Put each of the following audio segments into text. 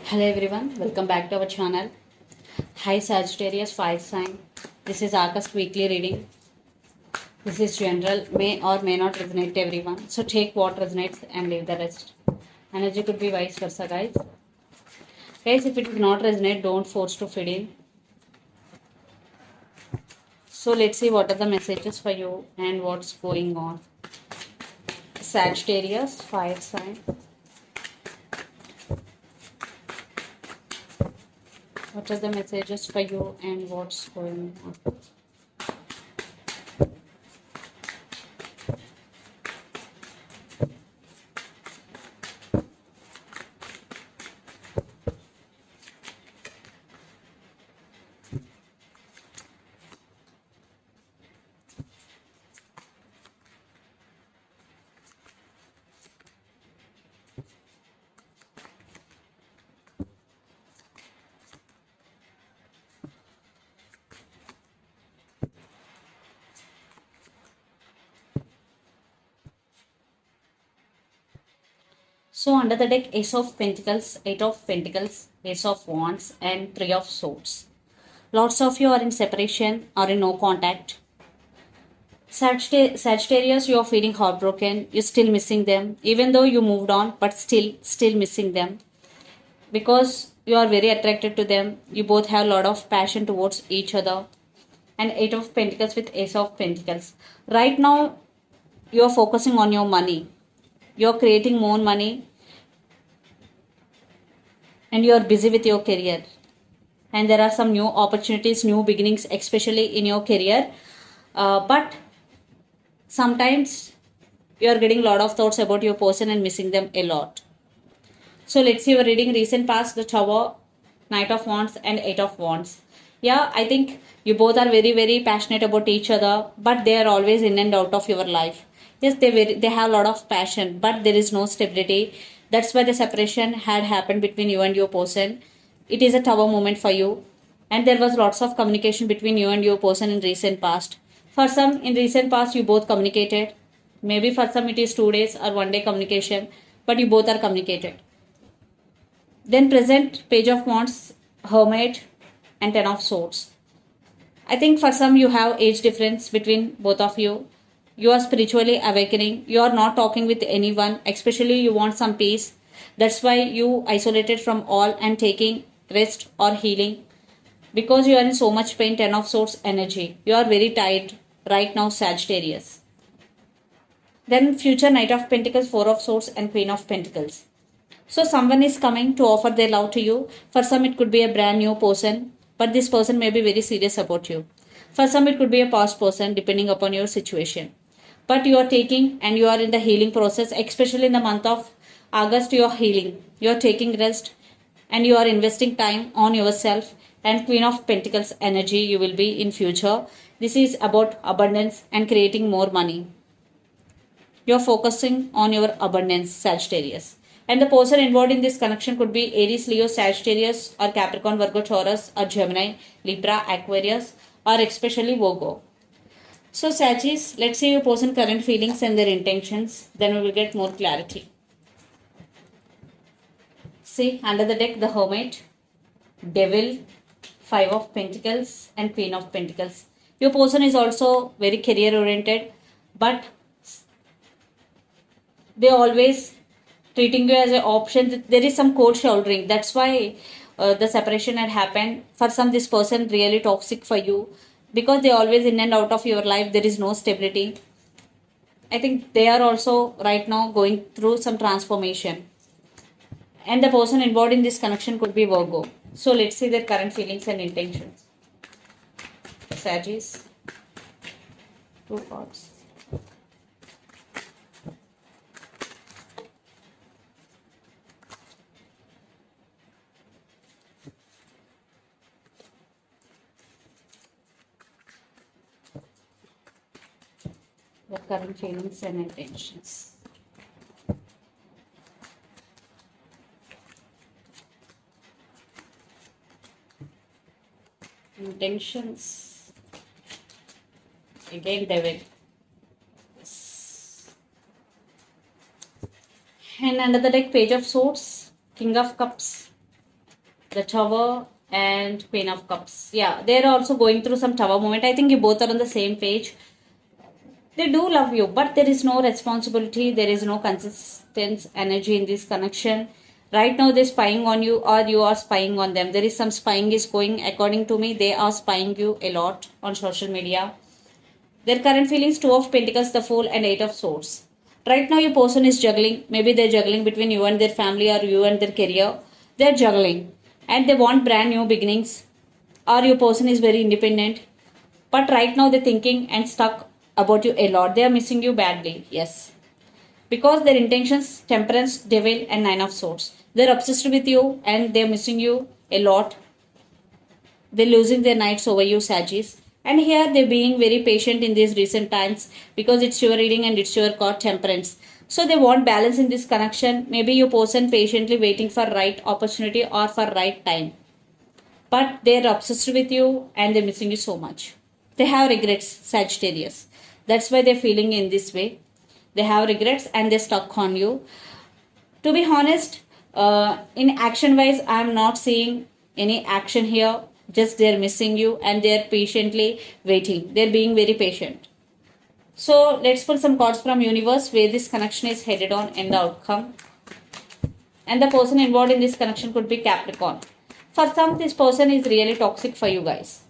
Hello everyone, welcome back to our channel. Hi Sagittarius fire sign. This is August weekly reading. This is general, may or may not resonate to everyone. So take what resonates and leave the rest. Energy could be vice versa, guys. Guys, if it is not resonate, don't force to fit in. So let's see what are the messages for you and what's going on. Sagittarius fire sign. What are the messages for you and what's going on? So under the deck, Ace of Pentacles, Eight of Pentacles, Ace of Wands and Three of Swords. Lots of you are in separation or in no contact. Sagittarius, you are feeling heartbroken. You're still missing them. Even though you moved on, but still missing them. Because you are very attracted to them. You both have a lot of passion towards each other. And Eight of Pentacles with Ace of Pentacles. Right now, you are focusing on your money. You are creating more money. And you are busy with your career. And there are some new opportunities, new beginnings, especially in your career. But sometimes you are getting a lot of thoughts about your person and missing them a lot. So let's see your reading recent past, the Tower, Knight of Wands and Eight of Wands. Yeah, I think you both are very passionate about each other, but they are always in and out of your life. Yes, they have a lot of passion, but there is no stability. That's why the separation had happened between you and your person. It is a Tower moment for you, and there was lots of communication between you and your person in recent past. For some, in recent past, you both communicated. Maybe for some it is 2 days or 1 day communication, but you both are communicated. Then present Page of Wands, Hermit and Ten of Swords. I think for some you have age difference between both of you. You are spiritually awakening. You are not talking with anyone. Especially you want some peace. That's why you isolated from all and taking rest or healing. Because you are in so much pain, Ten of Swords energy. You are very tired right now, Sagittarius. Then future Knight of Pentacles, Four of Swords and Queen of Pentacles. So someone is coming to offer their love to you. For some it could be a brand new person, but this person may be very serious about you. For some it could be a past person depending upon your situation. But you are taking and you are in the healing process, especially in the month of August you are healing. You are taking rest and you are investing time on yourself, and Queen of Pentacles energy you will be in future. This is about abundance and creating more money. You are focusing on your abundance, Sagittarius. And the person involved in this connection could be Aries, Leo, Sagittarius, or Capricorn, Virgo, Taurus, or Gemini, Libra, Aquarius, or especially Virgo. So, Sagittarius, let's see your person's current feelings and their intentions. Then we will get more clarity. See, under the deck, the Hermit, Devil, Five of Pentacles, and Queen of Pentacles. Your person is also very career oriented, but they always treating you as an option. There is some cold shouldering. That's why the separation had happened. For some, this person really toxic for you because they always in and out of your life. There is no stability. I think they are also right now going through some transformation. And the person involved in this connection could be Virgo. So let's see their current feelings and intentions. Sagittarius. Two cards. The current feelings and intentions. Intentions. Again, Devil. And under the deck, Page of Swords, King of Cups, the Tower and Queen of Cups. Yeah, they're also going through some Tower moment. I think you both are on the same page. They do love you, but there is no responsibility, there is no consistent energy in this connection. Right now, they're spying on you, or you are spying on them. There is some spying is going, according to me, they are spying you a lot on social media. Their current feelings, Two of Pentacles, the Fool, and Eight of Swords. Right now, your person is juggling. Maybe they're juggling between you and their family or you and their career. They're juggling and they want brand new beginnings. Or your person is very independent. But right now, they're thinking and stuck about you a lot. They are missing you badly. Yes. Because their intentions, Temperance, Devil, and Nine of Swords. They're obsessed with you and they're missing you a lot. They're losing their nights over you, Sagittarius. And here they're being very patient in these recent times because it's your reading and it's your card Temperance. So they want balance in this connection. Maybe your person patiently waiting for right opportunity or for right time. But they're obsessed with you and they're missing you so much. They have regrets, Sagittarius. That's why they're feeling in this way. They have regrets and they're stuck on you. To be honest, in action wise, I'm not seeing any action here. Just they're missing you and they're patiently waiting. They're being very patient. So let's pull some cards from universe where this connection is headed on and the outcome. And the person involved in this connection could be Capricorn. For some, this person is really toxic for you guys.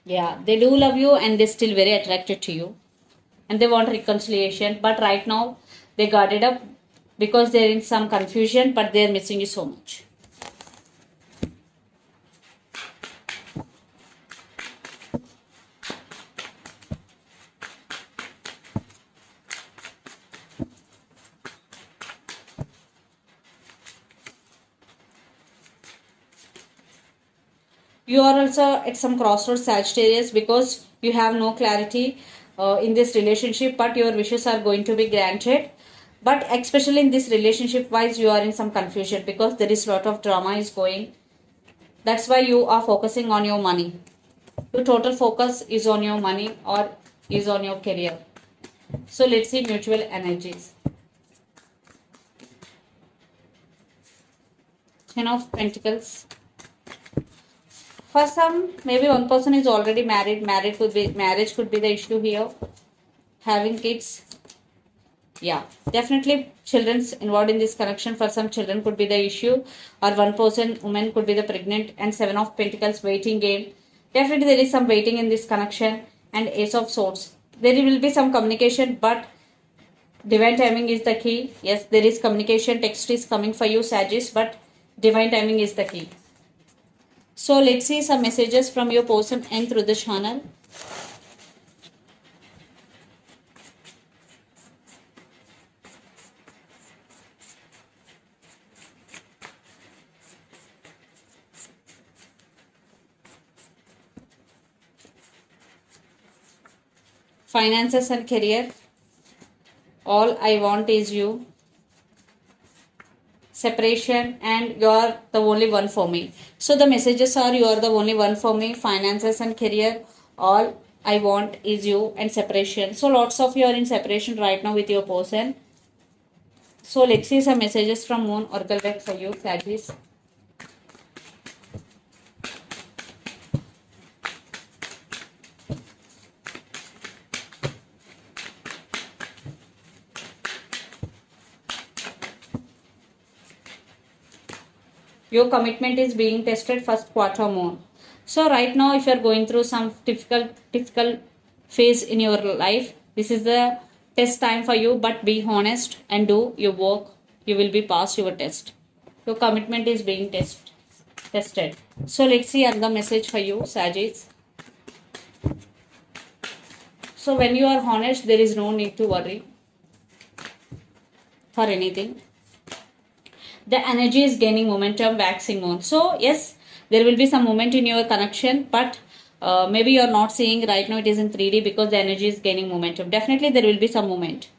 Yeah, they do love you and they're still very attracted to you. And they want reconciliation. But right now, they got it up because they're in some confusion, but they're missing you so much. You are also at some crossroads, Sagittarius, because you have no clarity in this relationship, but your wishes are going to be granted. But especially in this relationship wise, you are in some confusion because there is a lot of drama is going. That's why you are focusing on your money. Your total focus is on your money or is on your career. So let's see mutual energies. Ten of Pentacles. For some, maybe one person is already married. Marriage could be the issue here. Having kids. Yeah, definitely children's involved in this connection. For some, children could be the issue. Or one person, woman could be the pregnant. And Seven of Pentacles, waiting game. Definitely there is some waiting in this connection. And Ace of Swords. There will be some communication, but divine timing is the key. Yes, there is communication. Text is coming for you, Sagittarius, but divine timing is the key. So let's see some messages from your person and through the channel. Finances and career. All I want is you. Separation and you are the only one for me. So the messages are you are the only one for me. Finances and career. All I want is you and separation. So lots of you are in separation right now with your person. So let's see some messages from Moon Oracle deck for you, Sagittarius. Your commitment is being tested first quarter Moon. So right now, if you are going through some difficult phase in your life, this is the test time for you. But be honest and do your work. You will be passed your test. Your commitment is being tested. So let's see another message for you, Sagittarius. So when you are honest, there is no need to worry for anything. The energy is gaining momentum, waxing on. So yes, there will be some movement in your connection, but maybe you're not seeing right now. It is in 3D because the energy is gaining momentum. Definitely there will be some movement.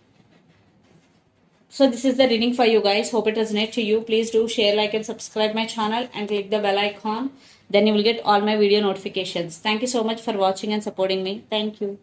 So this is the reading for you guys. Hope it resonates to you. Please do share, like and subscribe my channel and click the bell icon. then you will get all my video notifications. Thank you so much for watching and supporting me. Thank you.